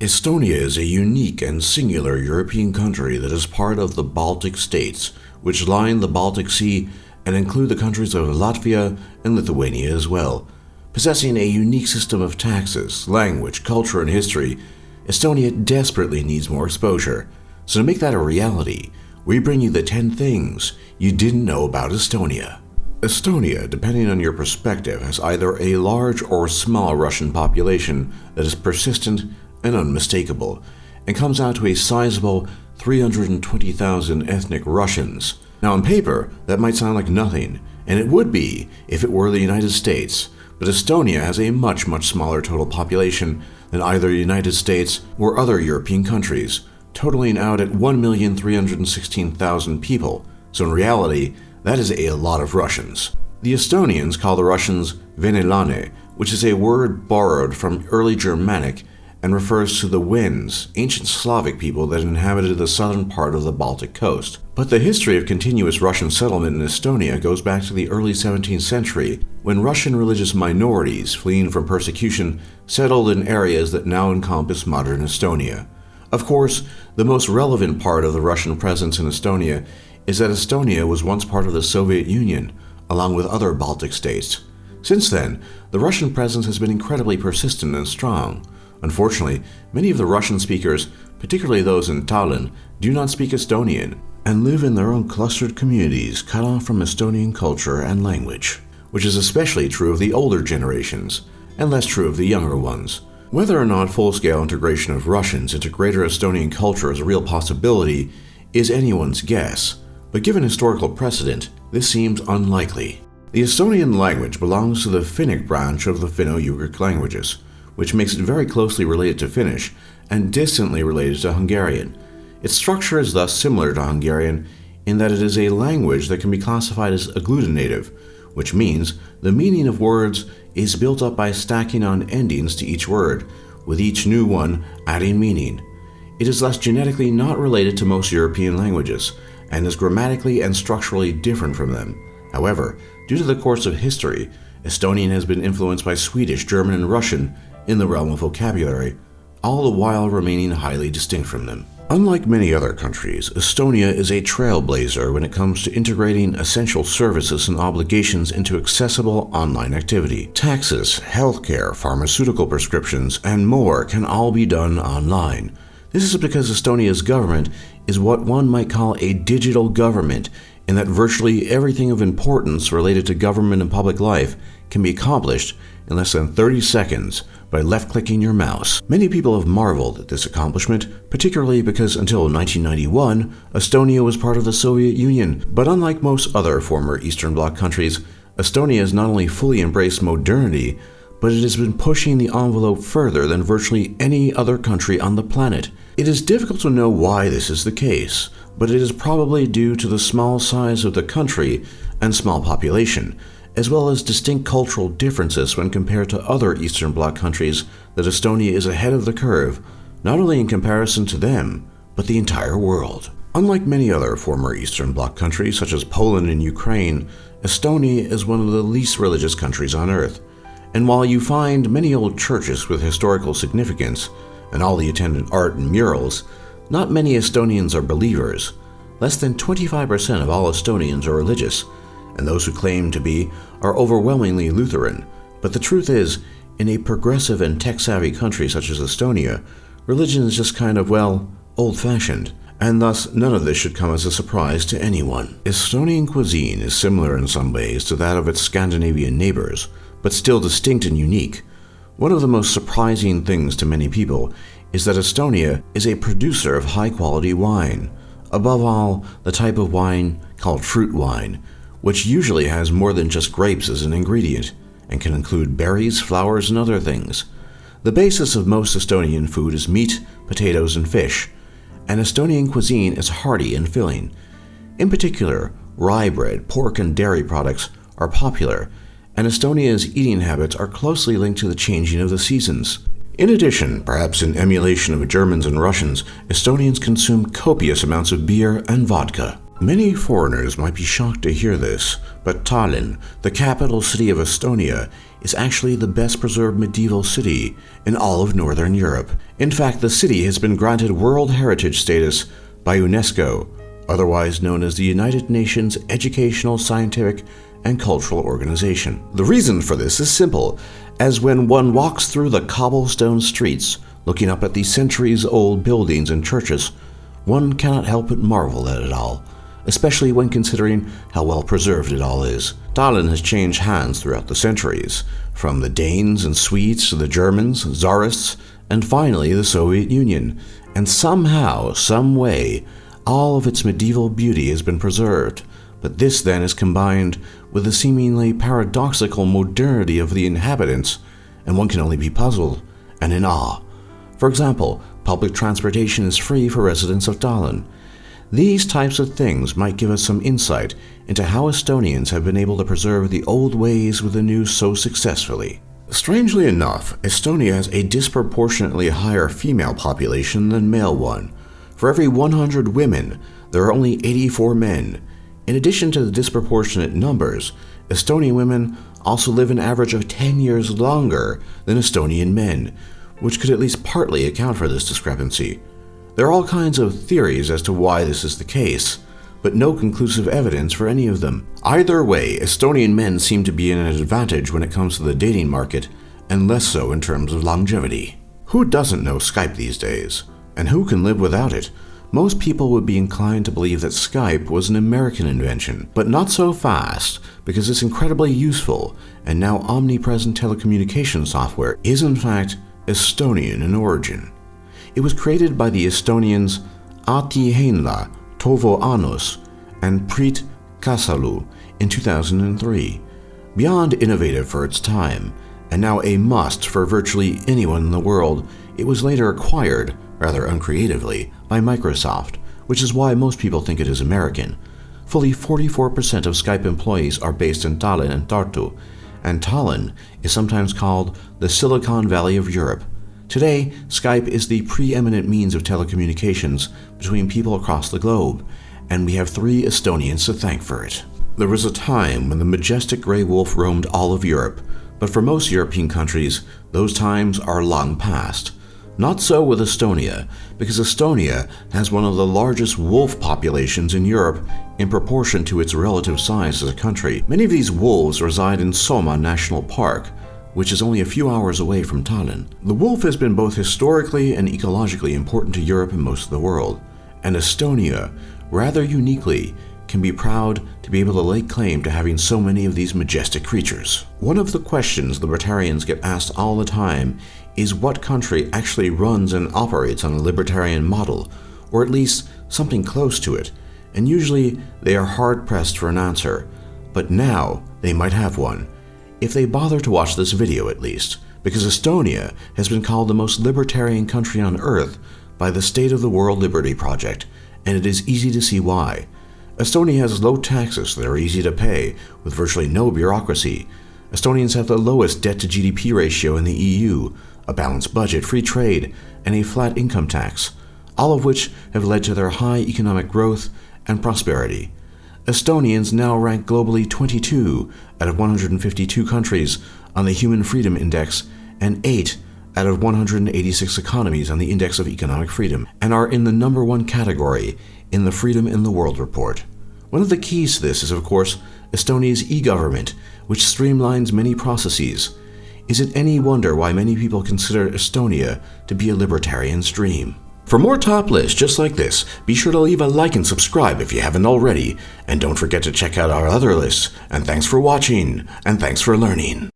Estonia is a unique and singular European country that is part of the Baltic States, which line the Baltic Sea and include the countries of Latvia and Lithuania as well. Possessing a unique system of taxes, language, culture, and history, Estonia desperately needs more exposure. So to make that a reality, we bring you the 10 things you didn't know about Estonia. Estonia, depending on your perspective, has either a large or small Russian population that is persistent and unmistakable, and comes out to a sizable 320,000 ethnic Russians. Now on paper, that might sound like nothing, and it would be if it were the United States, but Estonia has a much smaller total population than either the United States or other European countries, totaling out at 1,316,000 people, so in reality, that is a lot of Russians. The Estonians call the Russians Venelane, which is a word borrowed from early Germanic and refers to the Wends, ancient Slavic people that inhabited the southern part of the Baltic coast. But the history of continuous Russian settlement in Estonia goes back to the early 17th century, when Russian religious minorities fleeing from persecution settled in areas that now encompass modern Estonia. Of course, the most relevant part of the Russian presence in Estonia is that Estonia was once part of the Soviet Union, along with other Baltic states. Since then, the Russian presence has been incredibly persistent and strong. Unfortunately, many of the Russian speakers, particularly those in Tallinn, do not speak Estonian and live in their own clustered communities cut off from Estonian culture and language, which is especially true of the older generations and less true of the younger ones. Whether or not full-scale integration of Russians into greater Estonian culture is a real possibility is anyone's guess, but given historical precedent, this seems unlikely. The Estonian language belongs to the Finnic branch of the Finno-Ugric languages, which makes it very closely related to Finnish and distantly related to Hungarian. Its structure is thus similar to Hungarian in that it is a language that can be classified as agglutinative, which means the meaning of words is built up by stacking on endings to each word, with each new one adding meaning. It is thus genetically not related to most European languages, and is grammatically and structurally different from them. However, due to the course of history, Estonian has been influenced by Swedish, German, and Russian in the realm of vocabulary, all the while remaining highly distinct from them. Unlike many other countries, Estonia is a trailblazer when it comes to integrating essential services and obligations into accessible online activity. Taxes, healthcare, pharmaceutical prescriptions, and more can all be done online. This is because Estonia's government is what one might call a digital government, in that virtually everything of importance related to government and public life can be accomplished in less than 30 seconds by left-clicking your mouse. Many people have marveled at this accomplishment, particularly because until 1991, Estonia was part of the Soviet Union. But unlike most other former Eastern Bloc countries, Estonia has not only fully embraced modernity, but it has been pushing the envelope further than virtually any other country on the planet. It is difficult to know why this is the case, but it is probably due to the small size of the country and small population, as well as distinct cultural differences when compared to other Eastern Bloc countries, that Estonia is ahead of the curve, not only in comparison to them, but the entire world. Unlike many other former Eastern Bloc countries, such as Poland and Ukraine, Estonia is one of the least religious countries on Earth. And while you find many old churches with historical significance, and all the attendant art and murals, not many Estonians are believers. Less than 25% of all Estonians are religious, and those who claim to be are overwhelmingly Lutheran. But the truth is, in a progressive and tech-savvy country such as Estonia, religion is just kind of, well, old-fashioned, and thus none of this should come as a surprise to anyone. Estonian cuisine is similar in some ways to that of its Scandinavian neighbors, but still distinct and unique. One of the most surprising things to many people is that Estonia is a producer of high-quality wine. Above all, the type of wine called fruit wine, which usually has more than just grapes as an ingredient, and can include berries, flowers, and other things. The basis of most Estonian food is meat, potatoes, and fish, and Estonian cuisine is hearty and filling. In particular, rye bread, pork, and dairy products are popular, and Estonia's eating habits are closely linked to the changing of the seasons. In addition, perhaps in emulation of Germans and Russians, Estonians consume copious amounts of beer and vodka. Many foreigners might be shocked to hear this, but Tallinn, the capital city of Estonia, is actually the best preserved medieval city in all of Northern Europe. In fact, the city has been granted World Heritage status by UNESCO, otherwise known as the United Nations Educational, Scientific, and Cultural Organization. The reason for this is simple, as when one walks through the cobblestone streets, looking up at the centuries-old buildings and churches, one cannot help but marvel at it all, especially when considering how well preserved it all is. Tallinn has changed hands throughout the centuries, from the Danes and Swedes to the Germans, Tsarists, and finally the Soviet Union, and somehow, some way, all of its medieval beauty has been preserved. But this then is combined with the seemingly paradoxical modernity of the inhabitants, and one can only be puzzled and in awe. For example, public transportation is free for residents of Tallinn. These types of things might give us some insight into how Estonians have been able to preserve the old ways with the new so successfully. Strangely enough, Estonia has a disproportionately higher female population than male one. For every 100 women, there are only 84 men. In addition to the disproportionate numbers, Estonian women also live an average of 10 years longer than Estonian men, which could at least partly account for this discrepancy. There are all kinds of theories as to why this is the case, but no conclusive evidence for any of them. Either way, Estonian men seem to be in an advantage when it comes to the dating market, and less so in terms of longevity. Who doesn't know Skype these days? And who can live without it? Most people would be inclined to believe that Skype was an American invention, but not so fast, because this incredibly useful and now omnipresent telecommunication software is in fact Estonian in origin. It was created by the Estonians Ati Heinla, Tovo Annus, and Priit Kasalu in 2003. Beyond innovative for its time, and now a must for virtually anyone in the world, it was later acquired, rather uncreatively, by Microsoft, which is why most people think it is American. Fully 44% of Skype employees are based in Tallinn and Tartu, and Tallinn is sometimes called the Silicon Valley of Europe. Today, Skype is the preeminent means of telecommunications between people across the globe, and we have 3 Estonians to thank for it. There was a time when the majestic gray wolf roamed all of Europe, but for most European countries, those times are long past. Not so with Estonia, because Estonia has one of the largest wolf populations in Europe in proportion to its relative size as a country. Many of these wolves reside in Soma National Park, which is only a few hours away from Tallinn. The wolf has been both historically and ecologically important to Europe and most of the world, and Estonia, rather uniquely, can be proud to be able to lay claim to having so many of these majestic creatures. One of the questions libertarians get asked all the time is what country actually runs and operates on a libertarian model, or at least something close to it, and usually they are hard-pressed for an answer, but now they might have one, if they bother to watch this video at least, because Estonia has been called the most libertarian country on Earth by the State of the World Liberty Project, and it is easy to see why. Estonia has low taxes that are easy to pay, with virtually no bureaucracy. Estonians have the lowest debt-to-GDP ratio in the EU, a balanced budget, free trade, and a flat income tax, all of which have led to their high economic growth and prosperity. Estonians now rank globally 22 out of 152 countries on the Human Freedom Index and 8 out of 186 economies on the Index of Economic Freedom, and are in the number 1 category in the Freedom in the World report. One of the keys to this is, of course, Estonia's e-government, which streamlines many processes. Is it any wonder why many people consider Estonia to be a libertarian's dream? For more top lists just like this, be sure to leave a like and subscribe if you haven't already, and don't forget to check out our other lists. And thanks for watching, and thanks for learning.